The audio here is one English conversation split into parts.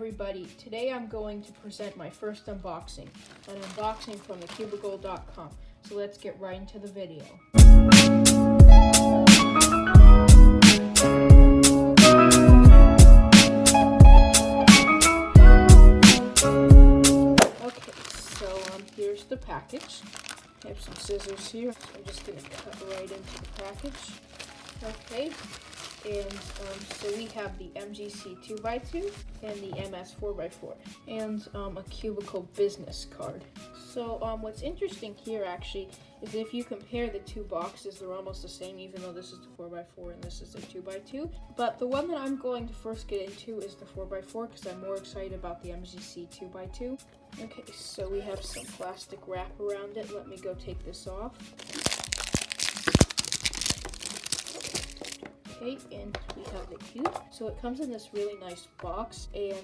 everybody, today I'm going to present my first unboxing, an unboxing from thecubicle.com. So let's get right into the video. Okay, so here's the package. I have some scissors here, so I'm just going to cut right into the package. Okay. And so we have the MGC 2x2 and the MS 4x4 and a cubicle business card. So what's interesting here actually is if you compare the two boxes, they're almost the same, even though this is the 4x4 and this is the 2x2. But the one that I'm going to first get into is the 4x4 because I'm more excited about the MGC 2x2. Okay, so we have some plastic wrap around it. Let me go take this off. Okay, and we have the cube. So it comes in this really nice box, and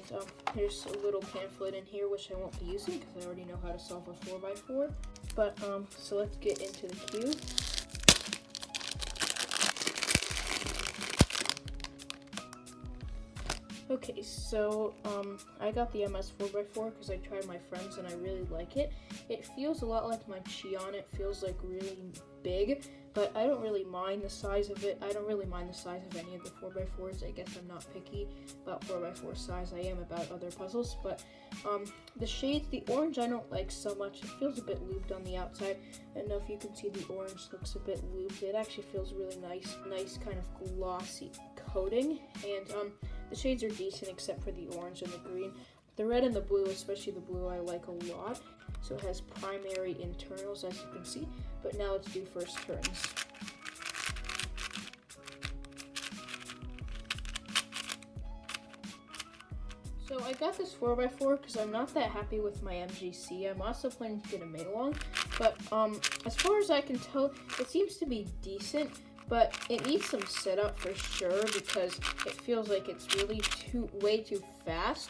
there's a little pamphlet in here which I won't be using because I already know how to solve a 4x4. But so let's get into the cube. Okay, so I got the MS 4x4 because I tried my friends and I really like it. It feels a lot like my Qiyi. It feels like really big, but I don't really mind the size of it. I don't really mind the size of any of the 4x4s. I guess I'm not picky about 4x4 size. I am about other puzzles, but the shades, the orange I don't like so much. It feels a bit looped on the outside. I don't know if you can see the orange looks a bit looped. It actually feels really nice kind of glossy coating, and the shades are decent except for the orange and the green. The red and the blue, especially the blue, I like a lot. So it has primary internals, as you can see. But now let's do first turns. So I got this 4x4 because I'm not that happy with my MGC. I'm also planning to get a Mailong. But as far as I can tell, it seems to be decent. But it needs some setup for sure because it feels like it's really way too fast.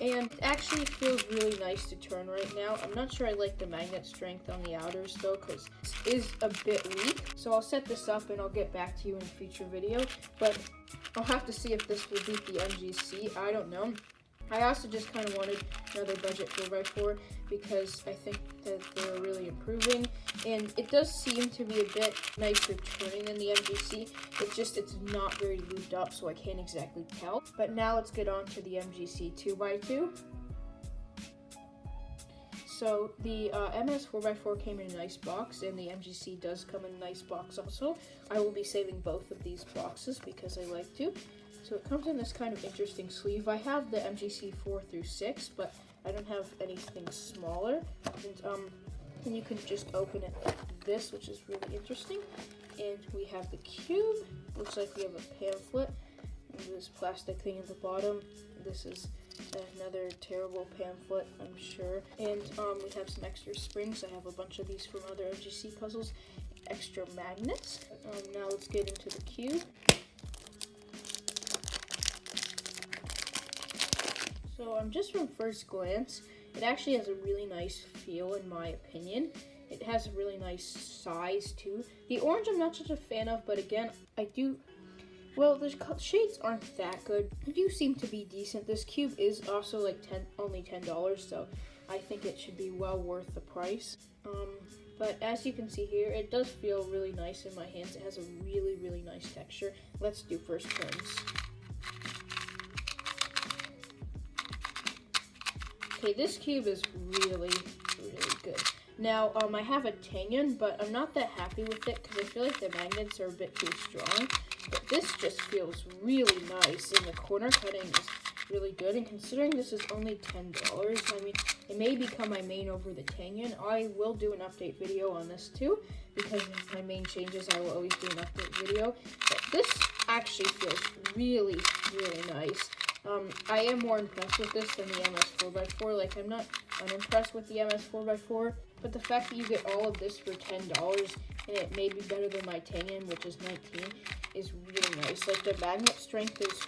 And it actually feels really nice to turn right now. I'm not sure I like the magnet strength on the outers though because it is a bit weak. So I'll set this up and I'll get back to you in a future video. But I'll have to see if this will beat the MGC. I don't know. I also just kind of wanted another budget 4x4 because I think that they're really improving, and it does seem to be a bit nicer turning than the MGC. It's not very looped up, so I can't exactly tell. But now let's get on to the MGC 2x2. So the MS 4x4 came in a nice box, and the MGC does come in a nice box also. I will be saving both of these boxes because I like to. So it comes in this kind of interesting sleeve. I have the MGC 4 through 6, but I don't have anything smaller. And you can just open it like this, which is really interesting. And we have the cube. Looks like we have a pamphlet. And this plastic thing at the bottom. This is another terrible pamphlet, I'm sure. And we have some extra springs. I have a bunch of these from other MGC puzzles. Extra magnets. Now let's get into the cube. So just from first glance, it actually has a really nice feel in my opinion. It has a really nice size too. The orange I'm not such a fan of, but again, well, the shades aren't that good. They do seem to be decent. This cube is also like only $10, so I think it should be well worth the price. But as you can see here, it does feel really nice in my hands. It has a really nice texture. Let's do first turns. Okay, this cube is really good. Now, I have a Tanyan, but I'm not that happy with it because I feel like the magnets are a bit too strong. But this just feels really nice, and the corner cutting is really good. And considering this is only $10, I mean, it may become my main over the Tanyan. I will do an update video on this too, because if my main changes, I will always do an update video. But this actually feels really nice. I am more impressed with this than the MS 4x4. Like, I'm not unimpressed with the MS 4x4, but the fact that you get all of this for $10 and it may be better than my Tanyan, which is $19, is really nice. Like, the magnet strength is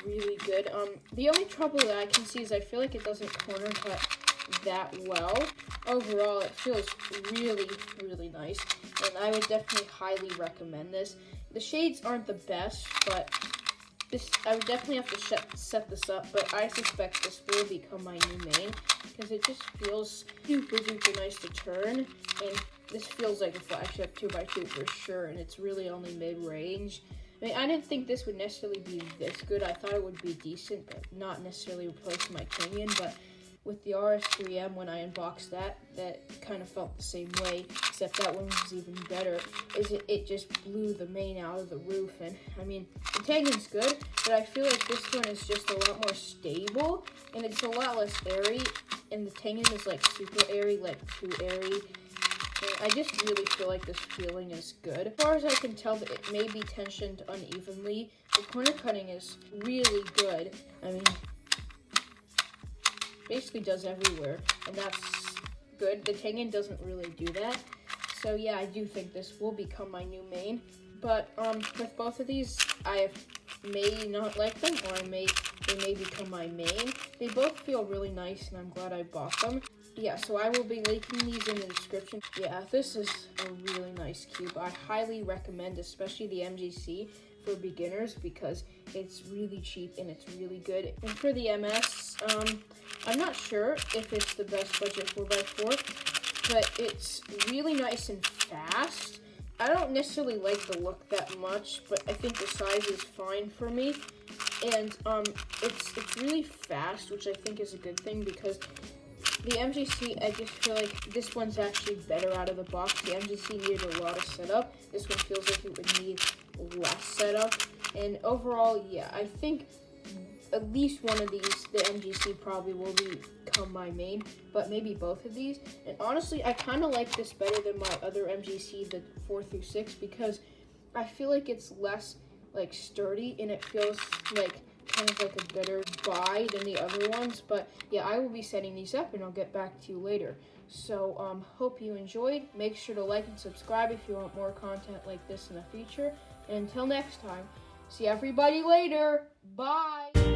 really good. The only trouble that I can see is I feel like it doesn't corner cut that well. Overall, it feels really nice, and I would definitely highly recommend this. The shades aren't the best, but I would definitely have to set this up, but I suspect this will become my new main because it just feels super duper nice to turn, and this feels like a flagship 2x2 for sure, and it's really only mid-range. I mean, I didn't think this would necessarily be this good. I thought it would be decent, but not necessarily replace my Canyon, but with the RS3M, when I unboxed that kind of felt the same way, except that one was even better. It just blew the main out of the roof, and I mean, the Tanyon's good, but I feel like this one is just a lot more stable, and it's a lot less airy, and the Tanyon is like super airy, like too airy. And I just really feel like this feeling is good. As far as I can tell, it may be tensioned unevenly. The corner cutting is really good. I mean, basically does everywhere, and that's good. The Tanyon doesn't really do that, so yeah, I do think this will become my new main. But with both of these, I may not like them, or they may become my main. They both feel really nice, and I'm glad I bought them. Yeah, so I will be linking these in the description. Yeah, this is a really nice cube. I highly recommend, especially the MGC for beginners, because it's really cheap and it's really good. And for the MS, I'm not sure if it's the best budget 4x4, but it's really nice and fast. I don't necessarily like the look that much, but I think the size is fine for me. And it's really fast, which I think is a good thing, because the MGC, I just feel like this one's actually better out of the box. The MGC needed a lot of setup. This one feels like it would need less setup. And overall, yeah, I think at least one of these, the MGC, probably will become my main, but maybe both of these. And honestly, I kind of like this better than my other MGC, the 4 through 6, because I feel like it's less like sturdy, and it feels like kind of like a better buy than the other ones. But yeah, I will be setting these up, and I'll get back to you later. So hope you enjoyed. Make sure to like and subscribe if you want more content like this in the future. And until next time, see everybody later. Bye.